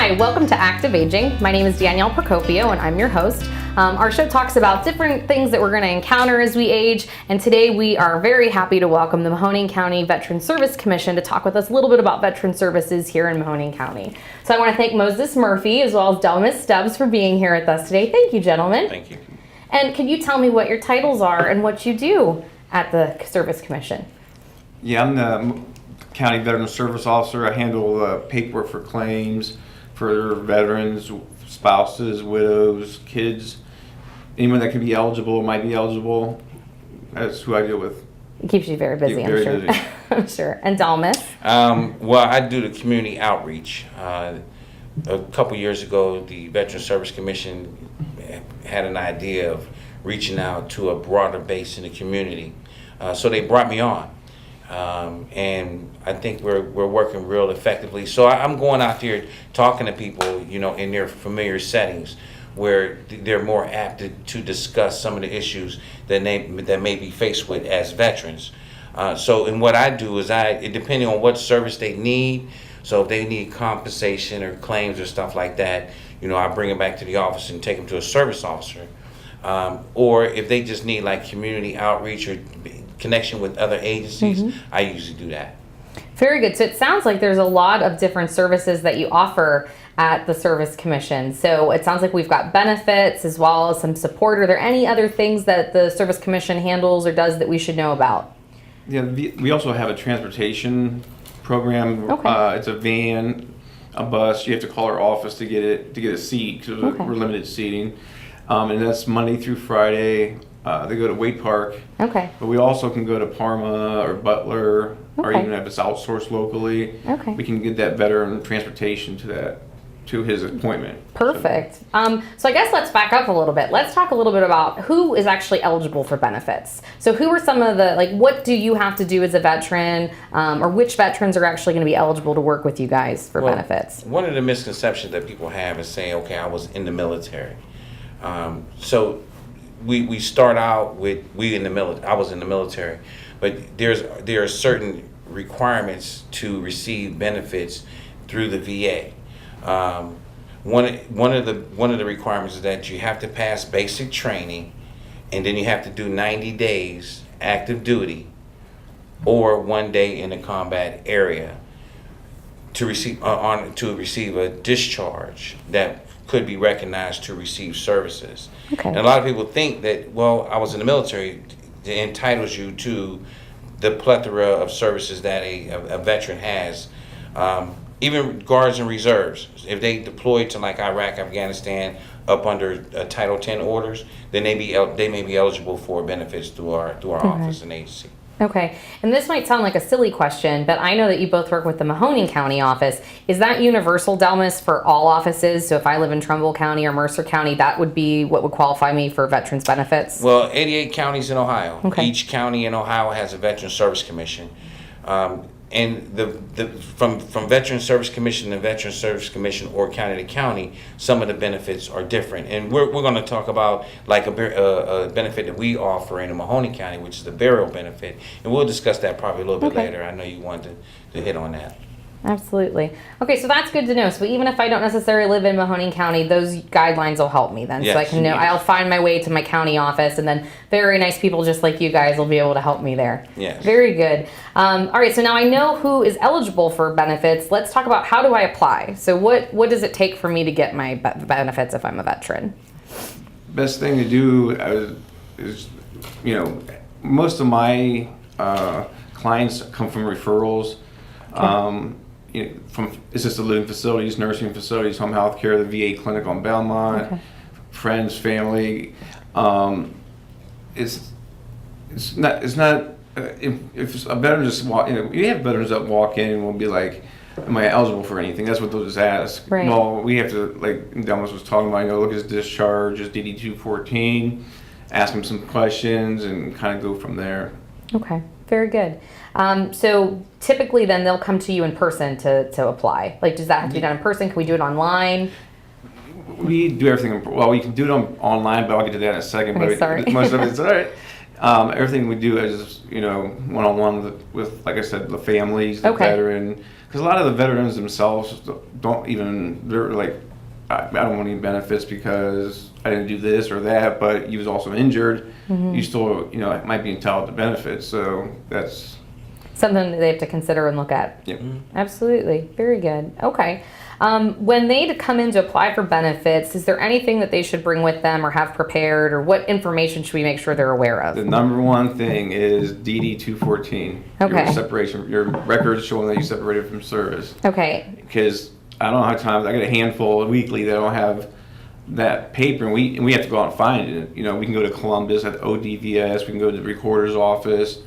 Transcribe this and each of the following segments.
Hi, welcome to Active Aging. My name is Danielle Procopio and I'm your host. Our show talks about different things that we're going to encounter as we age, and today we are very happy to welcome the Mahoning County Veterans Service Commission to talk with us a little bit about veteran services here in Mahoning County. So I want to thank Moses Murphy as well as Delmas Stubbs for being here with us today. Thank you, gentlemen. Thank you. And can you tell me what your titles are and what you do at the Service Commission? Yeah, I'm the County Veterans Service Officer. I handle paperwork for claims for veterans, spouses, widows, kids, anyone that can be eligible or might be eligible. That's who I deal with. It keeps you very busy, Very I'm sure. busy. I'm sure. And Delmas? Well, I do the community outreach. A couple years ago, the Veterans Service Commission had an idea of reaching out to a broader base in the community. So they brought me on. And I think we're working real effectively. So I'm going out there talking to people, you know, in their familiar settings where they're more apt to discuss some of the issues that may be faced with as veterans. And what I do is depending on what service they need, so if they need compensation or claims or stuff like that, you know, I bring them back to the office and take them to a service officer. Or if they just need like community outreach or connection with other agencies, I usually do that. Very good. So it sounds like there's a lot of different services that you offer at the Service Commission. So it sounds like we've got benefits as well as some support. Are there any other things that the Service Commission handles or does that we should know about? Yeah, we also have a transportation program. Okay. It's a van, a bus. You have to call our office to get a seat because we're limited seating. And that's Monday through Friday. They go to Wade Park. Okay. But we also can go to Parma or Butler, or Okay. even if it's outsourced locally. Okay. We can get that veteran transportation to his appointment. Perfect. So I guess let's back up a little bit. Let's talk a little bit about who is actually eligible for benefits. So who are some of the, what do you have to do as a veteran, or which veterans are actually going to be eligible to work with you guys for benefits? One of the misconceptions that people have is saying, okay, I was in the military. So we start out with I was in the military, but there are certain requirements to receive benefits through the VA. One of the requirements is that you have to pass basic training, and then you have to do 90 days active duty, or 1 day in a combat area to receive a discharge that could be recognized to receive services. Okay. And a lot of people think that, well, I was in the military, it entitles you to the plethora of services that a veteran has. Even guards and reserves, if they deploy to like Iraq, Afghanistan, up under Title 10 orders, then they may be eligible for benefits through our office and agency. Okay, and this might sound like a silly question, but I know that you both work with the Mahoning County office. Is that universal, Delmas, for all offices? So if I live in Trumbull County or Mercer County, that would be what would qualify me for veterans benefits? Well, 88 counties in Ohio. Okay. Each county in Ohio has a Veterans Service Commission. And from Veterans Service Commission to Veterans Service Commission or county to county, some of the benefits are different. And we're going to talk about like a benefit that we offer in Mahoning County, which is the burial benefit. And we'll discuss that probably a little bit later. I know you wanted to hit on that. Absolutely. Okay, so that's good to know. So even if I don't necessarily live in Mahoning County, those guidelines will help me then. Yes, So I can know, I'll find my way to my county office, and then very nice people just like you guys will be able to help me there. Yes. Very good. All right, so now I know who is eligible for benefits. Let's talk about how do I apply? So what does it take for me to get my benefits if I'm a veteran? Best thing to do is, you know, most of my clients come from referrals. From assisted living facilities, nursing facilities, home health care, the VA clinic on Belmont, friends, family. It's not if a veteran just walk, you have veterans that walk in and will be like, am I eligible for anything? That's what they'll just ask. Right. Well, we have to, like Delmas was talking about, look at his discharge, his DD 214, ask him some questions and kind of go from there. Okay, very good. So typically then they'll come to you in person to apply. Like, does that have to be done in person? Can we do it online? We do everything, well, we can do it online, but I'll get to that in a second. Okay, But sorry. most of it's all right. Everything we do is, one-on-one with, like I said, the families, the Okay. veteran. Because a lot of the veterans themselves don't even, they're like, I don't want any benefits because I didn't do this or that, but he was also injured. You still, might be entitled to benefits. So that's Something that they have to consider and look at. yeah. Absolutely. Very good. Okay. When they come in to apply for benefits, is there anything that they should bring with them or have prepared, or what information should we make sure they're aware of? The number one thing is DD 214. Okay. Your separation, your records showing that you separated from service. Okay. Because I don't know how many times I get a handful weekly that don't have that paper, and we have to go out and find it. We can go to Columbus at ODVS, we can go to the recorder's office,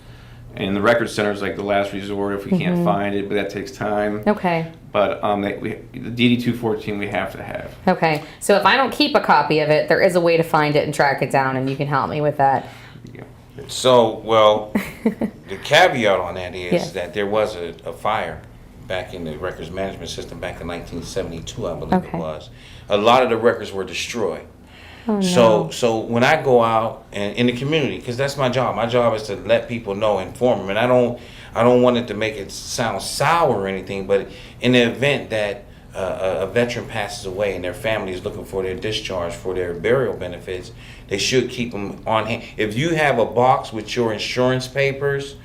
and the record center is like the last resort if we can't find it, but that takes time. Okay. But the DD 214 we have to have. Okay. So if I don't keep a copy of it, there is a way to find it and track it down, and you can help me with that. Yeah. So, well, the caveat on that is Yes. that there was a fire back in the records management system back in 1972, I believe Okay. it was. A lot of the records were destroyed. Oh, no. So when I go out and in the community, because that's my job. My job is to let people know, inform them, and I don't want it to make it sound sour or anything. But in the event that a veteran passes away and their family is looking for their discharge for their burial benefits, they should keep them on hand. If you have a box with your insurance papers,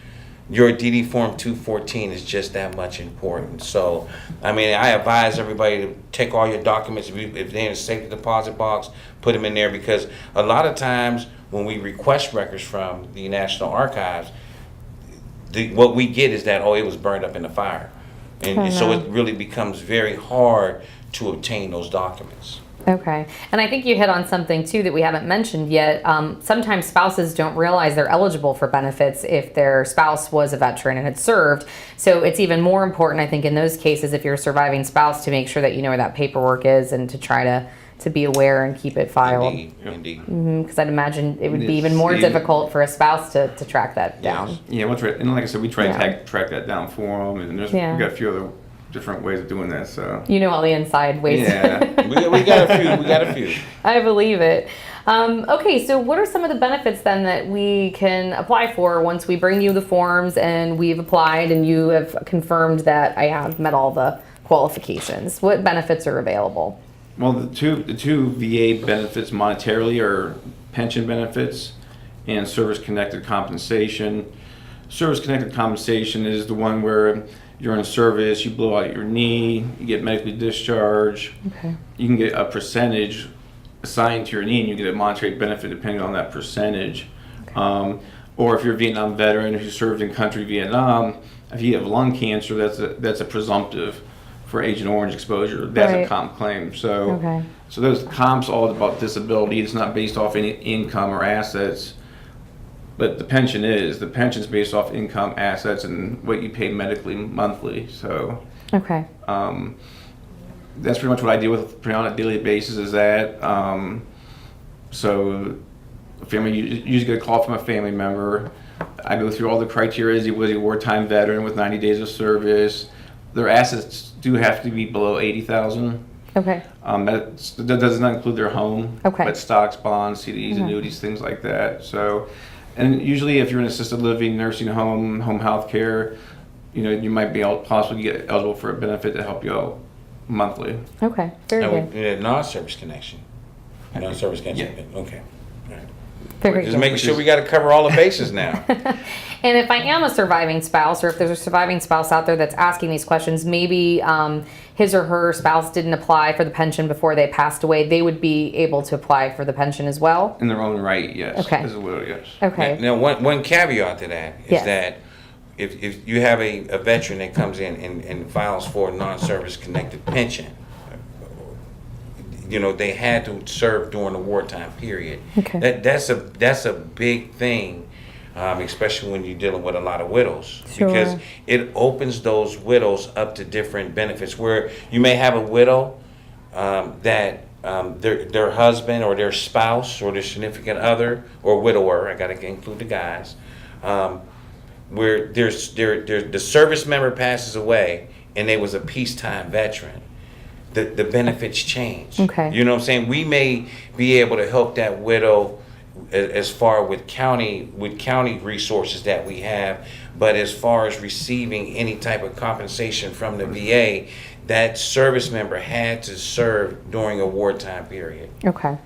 your DD Form 214 is just that much important. So, I mean, I advise everybody to take all your documents. If they're in a safety deposit box, put them in there, because a lot of times when we request records from the National Archives, what we get is that, it was burned up in the fire. And so it really becomes very hard to obtain those documents. Okay. And I think you hit on something too that we haven't mentioned yet. Sometimes spouses don't realize they're eligible for benefits if their spouse was a veteran and had served. So it's even more important, I think, in those cases, if you're a surviving spouse, to make sure that you know where that paperwork is and to try to be aware and keep it filed. Indeed. Because I'd imagine it would be even more difficult for a spouse to track that down. Yes. Yeah, and like I said, we try Yeah. to track that down for them, and we've Yeah. got a few other different ways of doing that. So You know all the inside ways. yeah. We got a few. I believe it. Okay, so what are some of the benefits then that we can apply for once we bring you the forms and we've applied and you have confirmed that I have met all the qualifications? What benefits are available? Well, the two VA benefits monetarily are pension benefits and service-connected compensation. Service-connected compensation is the one where you're in service, you blow out your knee, you get medically discharged. Okay. You can get a percentage assigned to your knee, and you get a monetary benefit depending on that percentage. Or if you're a Vietnam veteran who served in country Vietnam, if you have lung cancer, that's a presumptive for Agent Orange exposure. That's Right. a comp claim. So, Okay. so those comps all about disability. It's not based off any income or assets, but the pension is. The pension's based off income, assets, and what you pay medically monthly. So Okay. that's pretty much what I deal with pretty on a daily basis. Is that so? Family, you usually get a call from a family member. I go through all the criteria. Was he a wartime veteran with 90 days of service? Their assets do have to be below 80,000. Okay. That does not include their home, Okay. but stocks, bonds, CDs, annuities, things like that. So, and usually if you're in assisted living, nursing home, home health care, you might be able possibly get eligible for a benefit to help you out monthly. Okay. Very And good. we need a non-service connection. Non-service connection. Yeah. Okay. All right. Very Just good. making sure we got to cover all the bases now. And if I am a surviving spouse, or if there's a surviving spouse out there that's asking these questions, maybe his or her spouse didn't apply for the pension before they passed away, they would be able to apply for the pension as well? In their own right, yes. Okay. As a widow, yes. Okay. Now, one caveat to that is Yes. that if you have a veteran that comes in and files for a non-service connected pension, they had to serve during the wartime period. Okay. That's a big thing, especially when you're dealing with a lot of widows, Sure. because it opens those widows up to different benefits. Where you may have a widow that their husband or their spouse or their significant other or widower, I got to include the guys, where the service member passes away and they was a peacetime veteran. The benefits change. Okay. You know what I'm saying? We may be able to help that widow as far with county resources that we have, but as far as receiving any type of compensation from the VA, that service member had to serve during a wartime period. Okay.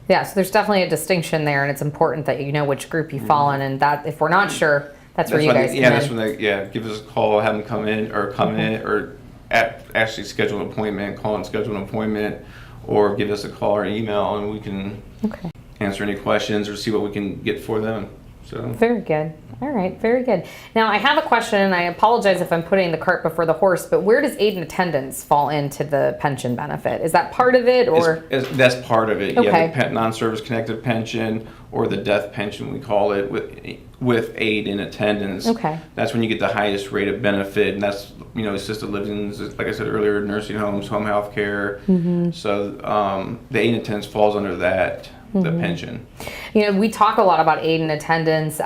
Yeah, so there's definitely a distinction there, and it's important that you know which group you fall in, and that if we're not sure, that's where you guys come in. That's when they give us a call, have them come in, or actually schedule an appointment, call and schedule an appointment, or give us a call or email, and we can answer any questions or see what we can get for them. So very good. All right, very good. Now I have a question, and I apologize if I'm putting the cart before the horse, but where does aid and attendance fall into the pension benefit? Is that part of it, or that's part of it? Okay. Yeah, the non-service connected pension, or the death pension we call it, with aid and attendance. Okay. That's when you get the highest rate of benefit, and that's assisted livings, like I said earlier, nursing homes, home health care. So the aid and attendance falls under that. The pension. We talk a lot about aid and attendance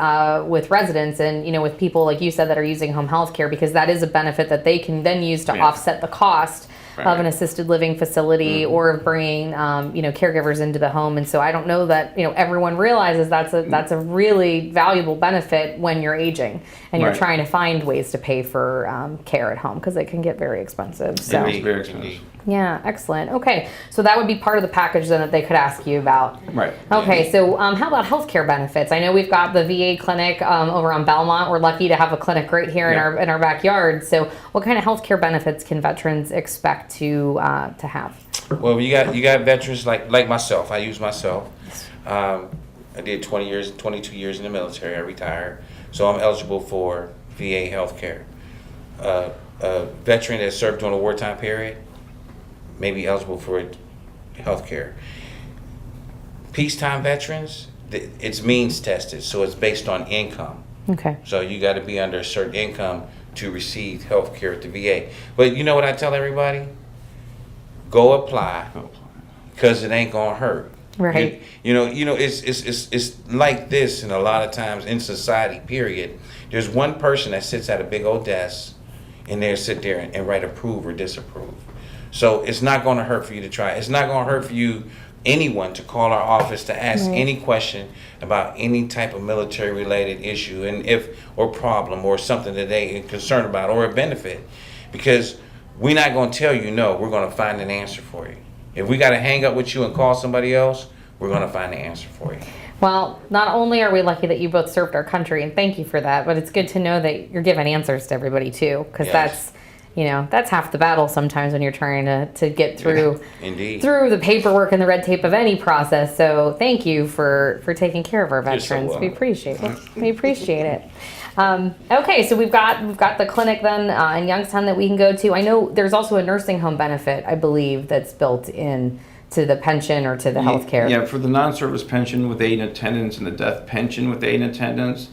with residents and, with people, like you said, that are using home health care, because that is a benefit that they can then use to offset the cost of an assisted living facility or of bringing, caregivers into the home. And so I don't know that, everyone realizes that's a really valuable benefit when you're aging and you're trying to find ways to pay for care at home, because it can get very expensive. So. It is very expensive. Yeah, excellent. Okay, so that would be part of the package then that they could ask you about. Right. Okay, so how about healthcare benefits? I know we've got the VA clinic over on Belmont. We're lucky to have a clinic right here in our backyard. So what kind of healthcare benefits can veterans expect to have? Well, you got veterans like myself. I use myself. I did 22 years in the military. I retired, so I'm eligible for VA healthcare. A veteran that served during a wartime period may be eligible for health care. Peacetime veterans, it's means tested, so it's based on income. Okay. So you got to be under a certain income to receive health care at the VA. But you know what I tell everybody? Go apply, because it ain't gonna hurt. Right. It's like this, and a lot of times in society, period. There's one person that sits at a big old desk, and they sit there and write approve or disapprove. So it's not going to hurt for you to try. It's not going to hurt for anyone to call our office to ask any question about any type of military related issue or problem or something that they are concerned about or a benefit, because we're not going to tell you no. We're going to find an answer for you. If we got to hang up with you and call somebody else, we're going to find the answer for you. Well, not only are we lucky that you both served our country, and thank you for that, but it's good to know that you're giving answers to everybody too, because that's half the battle sometimes when you're trying to get through through the paperwork and the red tape of any process. So thank you for taking care of our veterans. We appreciate it. We appreciate it. Okay, so we've got the clinic then in Youngstown that we can go to. I know there's also a nursing home benefit, I believe, that's built in to the pension or to the health care. Yeah, for the non-service pension with aid and attendance and the death pension with aid and attendance,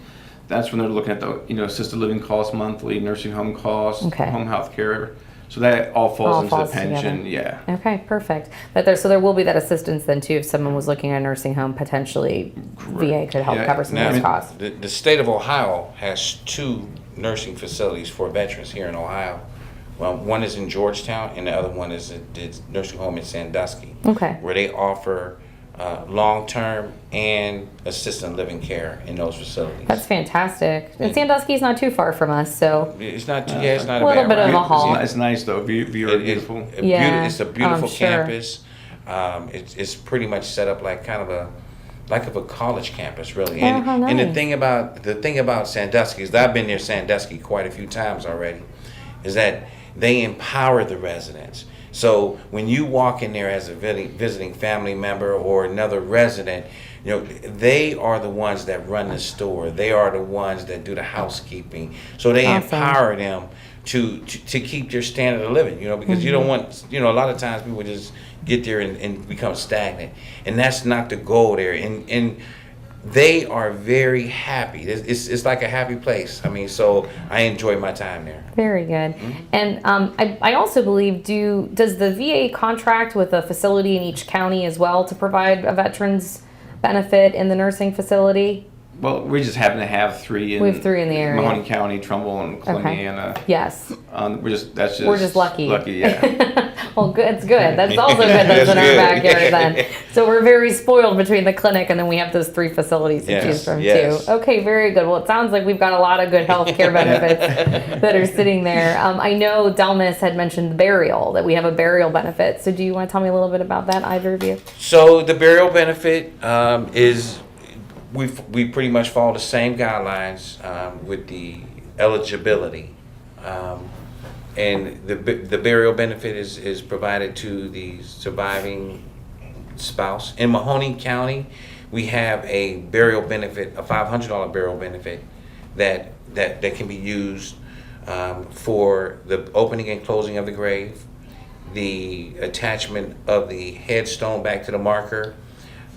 that's when they're looking at the assisted living costs monthly, nursing home costs, home health care. So that all falls into the pension. Together. Yeah. Okay, perfect. But there will be that assistance then too if someone was looking at a nursing home, potentially VA could help cover some of those costs. The state of Ohio has 2 nursing facilities for veterans here in Ohio. Well, one is in Georgetown, and the other one is the nursing home in Sandusky. Okay. Where they offer long-term and assisted living care in those facilities. That's fantastic. And Sandusky's not too far from us, so it's not. It's not a little bit of a haul. It's nice though. Beautiful. It's a beautiful campus. It's pretty much set up like kind of a college campus, really. And, how nice. And the thing about Sandusky is that I've been near Sandusky quite a few times already, is that they empower the residents. So when you walk in there as a visiting family member or another resident, they are the ones that run the store. They are the ones that do the housekeeping. So they empower them to keep their standard of living, because you don't want, a lot of times people just get there and become stagnant. And that's not the goal there. And they are very happy. It's like a happy place. So I enjoy my time there. Very good. And I also believe, does the VA contract with a facility in each county as well to provide a veteran's benefit in the nursing facility? Well, we just happen to have three in. We have 3 in the area. Mahoning County, Trumbull, and Columbiana. Yes. We're just lucky. Lucky, yeah. Well, good. It's good. That's also good. That's in our good. backyard then. So we're very spoiled between the clinic and then we have those 3 facilities to choose from too. Okay, very good. Well, it sounds like we've got a lot of good healthcare benefits that are sitting there. I know Delmas had mentioned the burial, that we have a burial benefit. So do you want to tell me a little bit about that, either of you? So the burial benefit is we pretty much follow the same guidelines with the eligibility. And the burial benefit is provided to the surviving spouse. In Mahoning County, we have a burial benefit, a $500 burial benefit that can be used for the opening and closing of the grave, the attachment of the headstone back to the marker.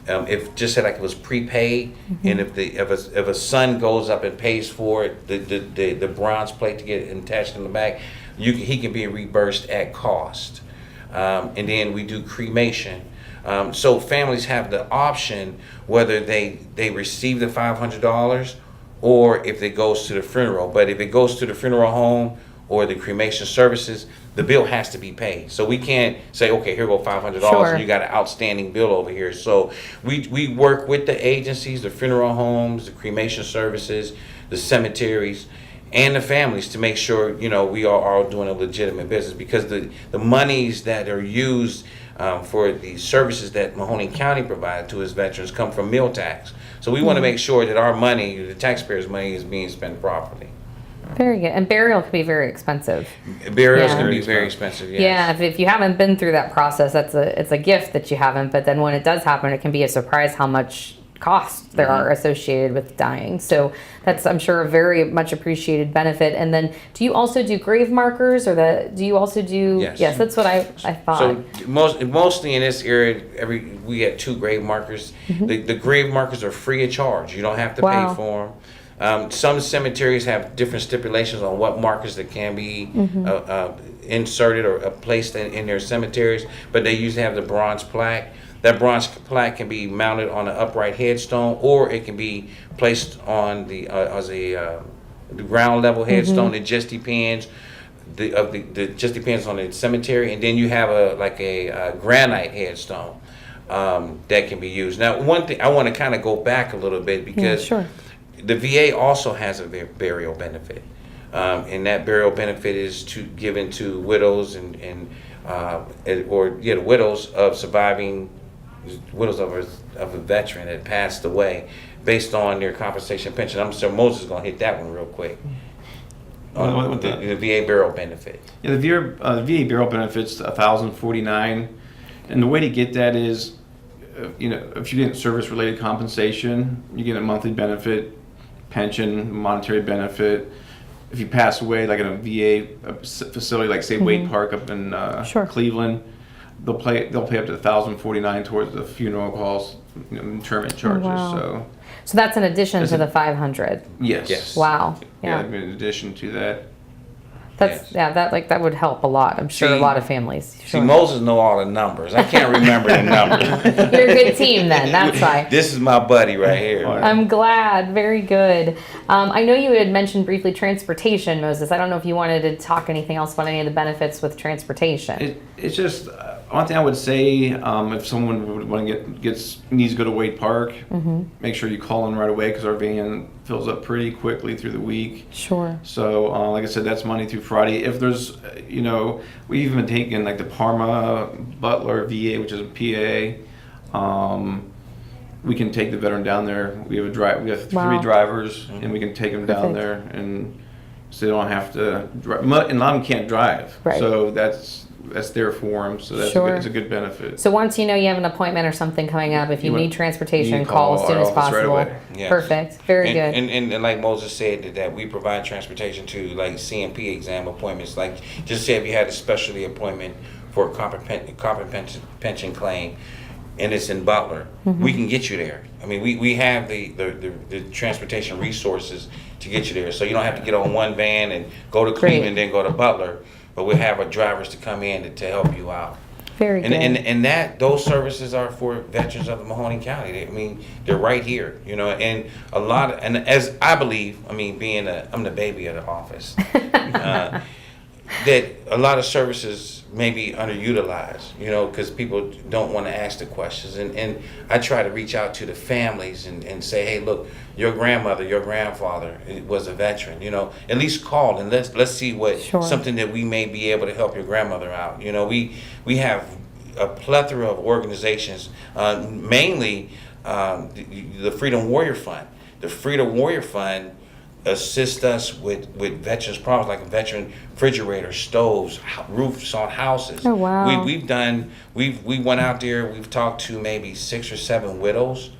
If just say like it was prepaid, and if a son goes up and pays for it, the bronze plate to get it attached in the back, he can be reimbursed at cost. And then we do cremation. So families have the option whether they receive the $500 or if it goes to the funeral. But if it goes to the funeral home or the cremation services, the bill has to be paid. So we can't say, okay, here go $500 Sure. and you got an outstanding bill over here. So we work with the agencies, the funeral homes, the cremation services, the cemeteries, and the families to make sure, we are all doing a legitimate business, because the monies that are used for the services that Mahoning County provides to its veterans come from meal tax. So we want to make sure that our money, the taxpayers' money, is being spent properly. Very good. And burial can be very expensive. Burials Yeah. can be very expensive, yes. Yeah, if you haven't been through that process, it's a gift that you haven't. But then when it does happen, it can be a surprise how much costs there are associated with dying. So that's, I'm sure, a very much appreciated benefit. And then, do you also do grave markers, or do you also do? Yes. That's what I thought. So mostly in this area, we had 2 grave markers. The grave markers are free of charge. You don't have to Wow. pay for them. Some cemeteries have different stipulations on what markers that can be inserted or placed in their cemeteries, but they usually have the bronze plaque. That bronze plaque can be mounted on an upright headstone, or it can be placed on the ground level headstone. It just depends. Just depends on the cemetery, and then you have a granite headstone that can be used. Now, one thing I want to kind of go back a little bit, because sure. The VA also has a burial benefit, and that burial benefit is given to widows widows of surviving widows of a veteran that passed away, based on their compensation pension. I'm sure Moses is gonna hit that one real quick. What The VA burial benefit. Yeah, the VA burial benefit's $1,049, and the way to get that is, if you get service-related compensation, you get a monthly benefit, pension, monetary benefit. If you pass away, like in a VA facility, like say Wade Park up in Sure. Cleveland, they'll pay up to $1,049 towards the funeral costs, interment charges. wow. So that's in addition to the 500. Yes. Yes. Wow. Yeah. Yeah. In addition to that. That's that would help a lot. I'm sure a See- lot of families. See, Sure. Moses know all the numbers. I can't remember the numbers. You're a good team then. That's why. This is my buddy right here. I'm glad. Very good. I know you had mentioned briefly transportation, Moses. I don't know if you wanted to talk anything else about any of the benefits with transportation. It's just one thing I would say, if someone would want to needs to go to Wade Park, make sure you call in right away, because our van fills up pretty quickly through the week. Sure. So, like I said, that's Monday through Friday. If there's, we've even taken like the Parma, Butler, VA, which is a PA. We can take the veteran down there. We have We have 3 Wow. drivers, and we can take them down Perfect. there, and so they don't have to drive. And a lot of them can't drive, Right. so that's there for them. So that's Sure. it's a good benefit. So once you have an appointment or something coming up, if you need transportation, you call call as soon our as office right possible. away. Yes. Perfect. Very good. And like Moses said, that we provide transportation to like CMP exam appointments. Like, just say if you had a specialty appointment for a comprehensive pension claim, and it's in Butler, we can get you there. I mean, we have the transportation resources to get you there. So you don't have to get on one van and go to Cleveland and then go to Butler, but we have our drivers to come in to help you out. Very good. And those services are for veterans of the Mahoning County. I mean, they're right here, and as I believe, I mean, I'm the baby of the office, that a lot of services may be underutilized, because people don't want to ask the questions. And I try to reach out to the families and say, hey, look, your grandmother, your grandfather was a veteran, at least call and let's see what something that we may be able to help your grandmother out. We have a plethora of organizations, mainly the Freedom Warrior Fund. The Freedom Warrior Fund assist us with veterans problems like veteran refrigerators, stoves, roofs on houses. Oh, wow. We went out there, we've talked to maybe 6 or 7 widows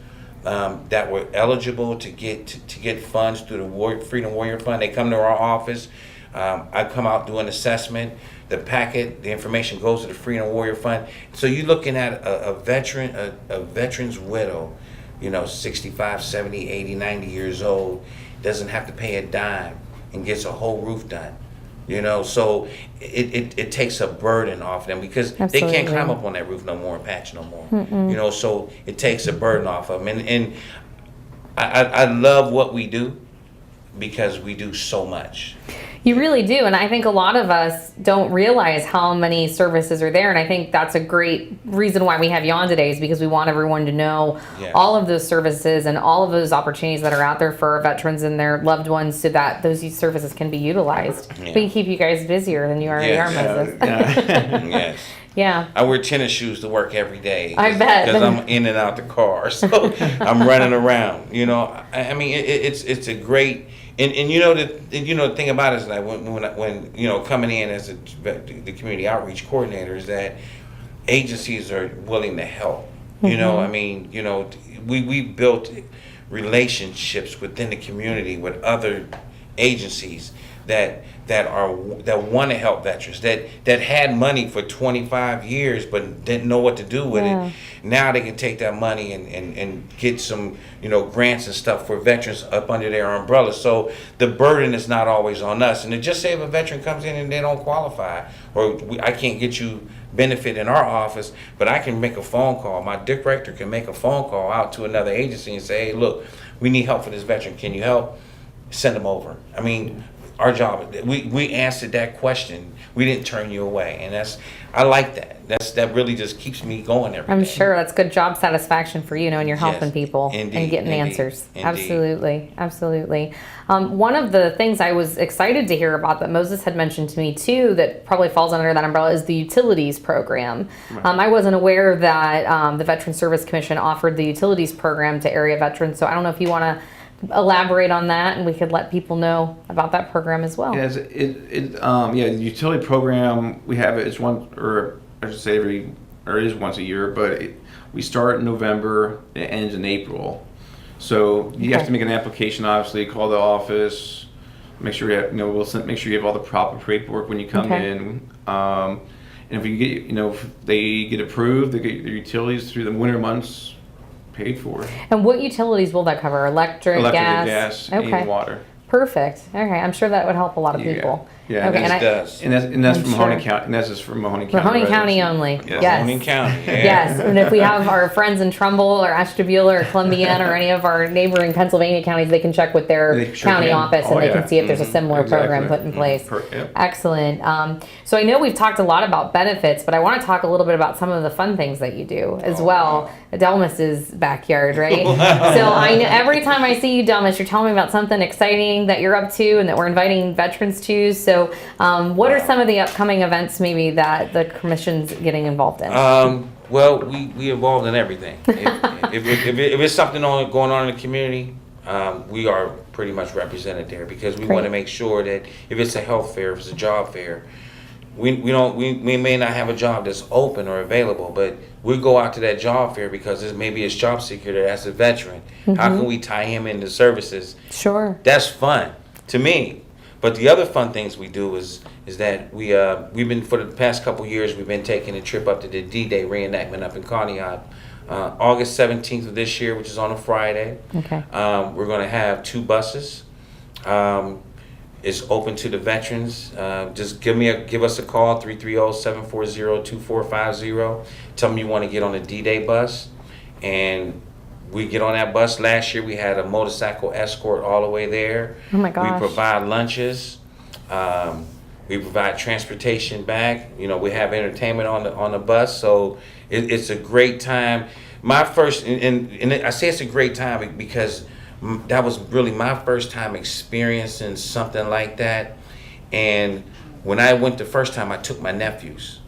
that were eligible to get funds through the Freedom Warrior Fund. They come to our office. I come out, do an assessment. The information goes to the Freedom Warrior Fund. So you're looking at a veteran's widow, 65, 70, 80, 90 years old, doesn't have to pay a dime and gets a whole roof done. So it takes a burden off them because they can't climb up on that roof no more and patch no more. So it takes a burden off of them. And I love what we do because we do so much. You really do, and I think a lot of us don't realize how many services are there, and I think that's a great reason why we have you on today is because we want everyone to know all of those services and all of those opportunities that are out there for our veterans and their loved ones so that those services can be utilized. We can keep you guys busier than you already are, Moses. Yes. Yeah. I wear tennis shoes to work every day. I bet. Because I'm in and out the car, so I'm running around. I mean, it's a great. And the thing about it is that when coming in as the community outreach coordinator is that agencies are willing to help. I mean, we built relationships within the community with other agencies that want to help veterans that had money for 25 years but didn't know what to do with it. Now they can take that money and get some grants and stuff for veterans up under their umbrella. So the burden is not always on us. And to just say if a veteran comes in and they don't qualify or I can't get you benefit in our office, but I can make a phone call. My director can make a phone call out to another agency and say, hey, look, we need help for this veteran. Can you help? Send them over. I mean, our job, we answered that question. We didn't turn you away, and I like that. That really just keeps me going every day. I'm sure that's good job satisfaction for you, knowing you're helping people and getting answers. Indeed. Absolutely. One of the things I was excited to hear about that Moses had mentioned to me too, that probably falls under that umbrella, is the utilities program. Right. I wasn't aware that the Veterans Service Commission offered the utilities program to area veterans, so I don't know if you want to elaborate on that, and we could let people know about that program as well. Yes, the utility program, we have it. It's it is once a year, but we start in November. It ends in April. So you have to make an application. Obviously, call the office. Make sure you have, make sure you have all the proper paperwork when you come in. And if you get, if they get approved, they get their utilities through the winter months paid for. And what utilities will that cover? Electric, gas, and water. Perfect. Okay, I'm sure that would help a lot of people. Yeah, okay, and it does. And that's from Mahoning County. And that's just from Mahoning County. Mahoning County only. Yes. Mahoning County. Yeah. Yes, and if we have our friends in Trumbull or Ashtabula or Columbiana or any of our neighboring Pennsylvania counties, they can check with their county office and they can see if there's a similar program put in place. Excellent. So I know we've talked a lot about benefits, but I want to talk a little bit about some of the fun things that you do as well. Wow. Delmas's backyard, right? So I know every time I see you, Delmas, you're telling me about something exciting that you're up to and that we're inviting veterans to. So what are some of the upcoming events maybe that the commission's getting involved in? Well, we involved in everything. If it's something going on in the community, we are pretty much represented there because we want to make sure that if it's a health fair, if it's a job fair, we may not have a job that's open or available, but we go out to that job fair because maybe it's job seeker that's a veteran. How can we tie him into services? Sure. That's fun to me. But the other fun things we do is that we've been, for the past couple years, we've been taking a trip up to the D-Day reenactment up in Conneaut. August 17th of this year, which is on a Friday. Okay. We're going to have 2 buses. is open to the veterans. Just give us a call, 330-740-2450. Tell them you want to get on the D-Day bus, and we get on that bus. Last year we had a motorcycle escort all the way there. Oh my gosh. We provide lunches. We provide transportation back. You know, we have entertainment on the bus, so it's a great time. My first, and I say it's a great time because that was really my first time experiencing something like that. And when I went the first time, I took my nephews,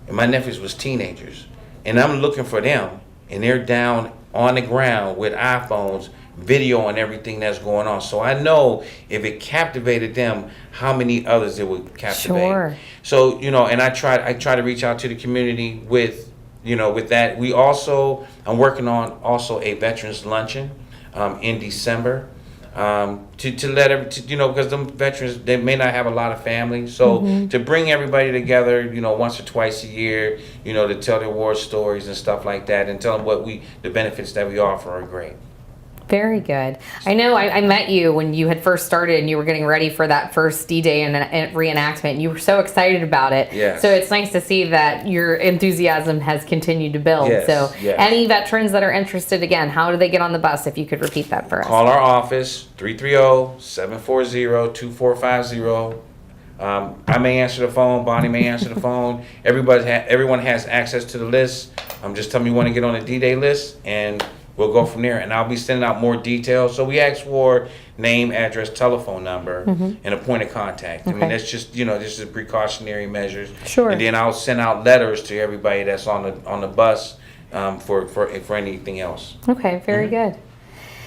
and my nephews was teenagers, and I'm looking for them, and they're down on the ground with iPhones, videoing everything that's going on. So I know if it captivated them, how many others it would captivate. Sure. So, you know, and I try to reach out to the community with, you know, with that. I'm working on also a veterans luncheon in December, to let you know, because them veterans, they may not have a lot of family, so to bring everybody together, you know, once or twice a year, you know, to tell their war stories and stuff like that, and tell them the benefits that we offer are great. Very good. I know I met you when you had first started and you were getting ready for that first D-Day and reenactment. And you were so excited about it. Yes. So it's nice to see that your enthusiasm has continued to build. Yes, So yes. any veterans that are interested, again, how do they get on the bus, if you could repeat that for us? Call our office, 330-740-2450. I may answer the phone. Bonnie may answer the phone. Everyone has access to the list. Just tell me you want to get on the D-Day list, and we'll go from there. And I'll be sending out more details. So we ask for name, address, telephone number, and a point of contact. I mean, Okay. that's just, you know, this is precautionary measures. Sure. And then I'll send out letters to everybody that's on the bus for anything else. Okay, very good.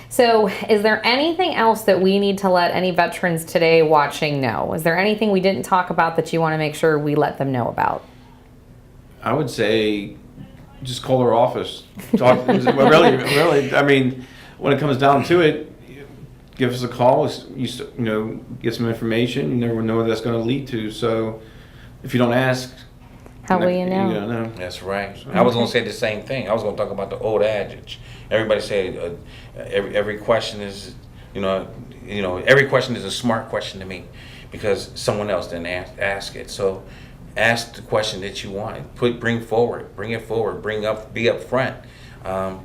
So is there anything else that we need to let any veterans today watching know? Is there anything we didn't talk about that you want to make sure we let them know about? I would say just call our office. Talk, really. I mean, when it comes down to it, give us a call. You know, get some information. You never know what that's going to lead to. So if you don't ask, How will you know? You don't know. That's right. I was going to say the same thing. I was going to talk about the old adage. Everybody say every question is, every question is a smart question to me, because someone else didn't ask it. So ask the question that you want. Bring it forward. Be up front,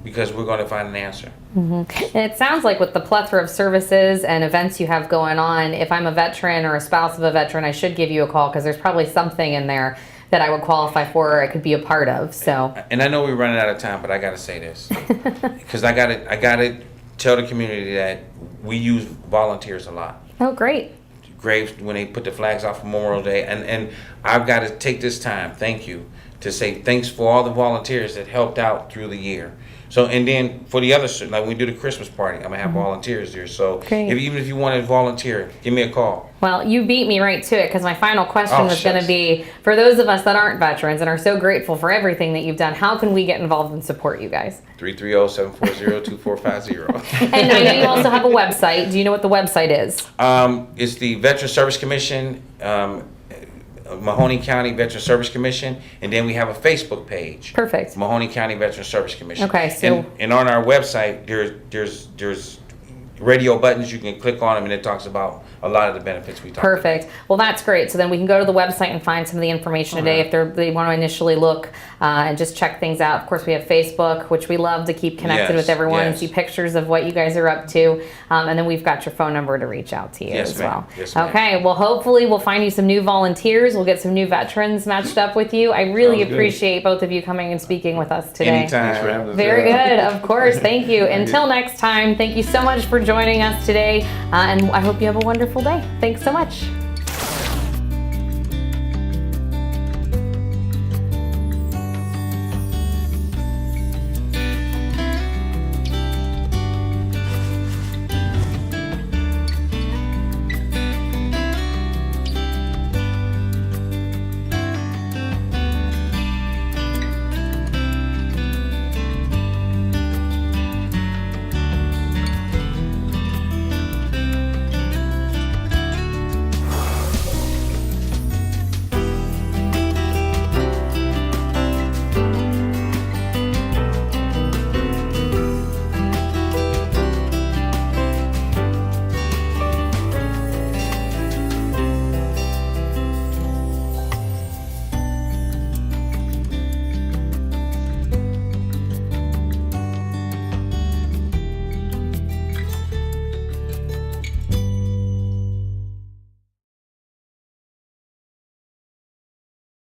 because we're going to find an answer. And it sounds like with the plethora of services and events you have going on, if I'm a veteran or a spouse of a veteran, I should give you a call, because there's probably something in there that I would qualify for or I could be a part of. So. And I know we're running out of time, but I got to say this, because I got to tell the community that we use volunteers a lot. Oh, great. Graves, when they put the flags out for Memorial Day, and I've got to take this time, thank you, to say thanks for all the volunteers that helped out through the year. So, and then for the other, like when we do the Christmas party, I'm gonna have volunteers there. So even if you want to volunteer, give me a call. Well, you beat me right to it, because my final question was going to be, for those of us that aren't veterans and are so grateful for everything that you've done, how can we get involved and support you guys? 330-740-2450. And I know you also have a website. Do you know what the website is? It's the Veterans Service Commission, Mahoning County Veterans Service Commission, and then we have a Facebook page. Perfect. Mahoning County Veterans Service Commission. Okay, so and on our website there's radio buttons, you can click on them, and it talks about a lot of the benefits we talked about. perfect. Well, that's great. So then we can go to the website and find some of the information today if they want to initially look and just check things out. Of course, we have Facebook, which we love to keep connected with everyone and see pictures of what you guys are up to. And then we've got your phone number to reach out to you as well. Yes, ma'am. Okay, well, hopefully we'll find you some new volunteers. We'll get some new veterans matched up with you. I really appreciate both of you coming and speaking with us today. Anytime. Thanks for having us. Very good, of course. Thank you. Until next time, thank you so much for joining us today, and I hope you have a wonderful day. Thanks so much.